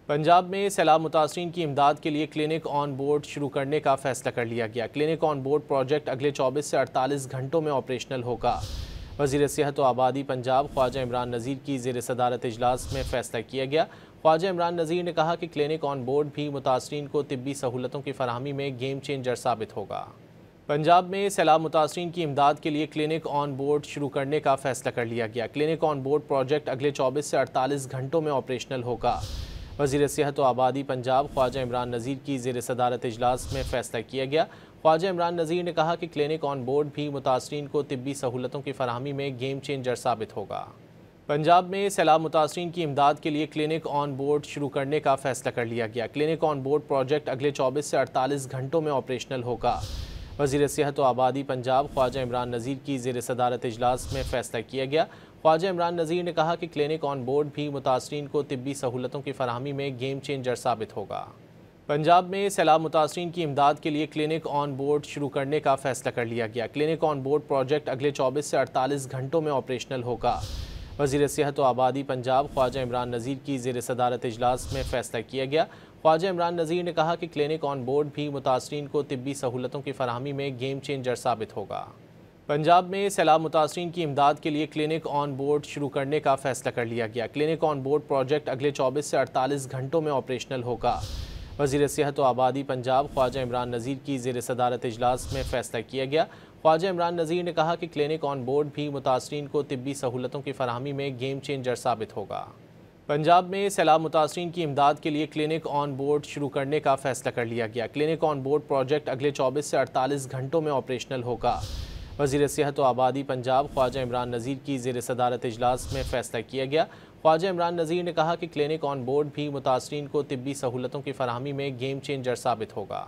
पंजाब में सैलाब मुतासरीन की इमदाद के लिए क्लिनिक ऑन बोर्ड शुरू करने का फैसला कर लिया गया। क्लिनिक ऑन बोर्ड प्रोजेक्ट अगले 24 से 48 घंटों में ऑपरेशनल होगा। वज़ीर सेहत व आबादी पंजाब ख्वाजा इमरान नज़ीर की ज़ेर सदारत इजलास में फैसला किया गया। ख्वाजा इमरान नज़ीर ने कहा कि क्लिनिक ऑन बोर्ड भी मुतासरीन को तिब्बी सहूलतों की फराहमी में गेम चेंजर साबित होगा। पंजाब में सैलाब मुतासरीन की इमदाद के लिए क्लिनिक ऑन बोर्ड शुरू करने का फैसला कर लिया गया। क्लिनिक ऑन बोर्ड प्रोजेक्ट अगले 24 से 48 घंटों में ऑपरेशनल होगा। वज़ीर सेहत व आबादी पंजाब ख्वाजा इमरान नज़ीर की ज़ेर सदारत इजलास में फैसला किया गया। ख्वाजा इमरान नज़ीर ने कहा कि क्लिनिक ऑन बोर्ड भी मुतासरीन को तिब्बी सहूलतों की फराहमी में गेम चेंजर साबित होगा। पंजाब में सैलाब मुतासरीन की इमदाद के लिए क्लिनिक ऑन बोर्ड शुरू करने का फैसला कर लिया गया। क्लिनिक ऑन बोर्ड प्रोजेक्ट अगले 24 से 48 घंटों में ऑपरेशनल होगा। वज़ीर सेहत व आबादी पंजाब ख्वाजा इमरान नज़ीर की ज़ेर सदारत इजलास में फैसला किया गया। ख्वाजा इमरान नज़ीर ने कहा कि क्लिनिक ऑन बोर्ड भी मुतासरीन को तिब्बी सहूलतों की फराहमी में गेम चेंजर साबित होगा। पंजाब में सैलाब मुतासरीन की इमदाद के लिए क्लिनिक ऑन बोर्ड शुरू करने का फैसला कर लिया गया। क्लिनिक ऑन बोर्ड प्रोजेक्ट अगले 24 से 48 घंटों में ऑपरेशनल होगा। वज़ीर सेहत व आबादी पंजाब ख्वाजा इमरान नज़ीर की ज़ेर सदारत इजलास में फैसला किया गया। ख्वाजा इमरान नज़ीर ने कहा कि क्लिनिक ऑन बोर्ड भी मुतासरीन को तिब्बी सहूलतों की फराहमी में गेम चेंजर साबित होगा। पंजाब में सैलाब मुतासरीन की इमदाद के लिए क्लिनिक ऑन बोर्ड शुरू करने का फैसला कर लिया गया। क्लिनिक ऑन बोर्ड प्रोजेक्ट अगले 24 से 48 घंटों में ऑपरेशनल होगा। वज़ीर सेहत व आबादी पंजाब ख्वाजा इमरान नज़ीर की ज़ेर सदारत इजलास में फैसला किया गया। ख्वाजा इमरान नज़ीर ने कहा कि क्लिनिक ऑन बोर्ड भी मुतासरीन को तिब्बी सहूलतों की फराहमी में गेम चेंजर साबित होगा। पंजाब में सैलाब मुतासरीन की इमदाद के लिए क्लिनिक ऑन बोर्ड शुरू करने का फैसला कर लिया गया। क्लिनिक ऑन बोर्ड प्रोजेक्ट अगले 24 से 48 घंटों में ऑपरेशनल होगा। वज़ीर सेहत व आबादी पंजाब ख्वाजा इमरान नज़ीर की ज़ेर सदारत इजलास में फैसला किया गया। ख्वाजा इमरान नज़ीर ने कहा कि क्लिनिक ऑन बोर्ड भी मुतासरीन को तिब्बी सहूलतों की फराहमी में गेम चेंजर साबित होगा।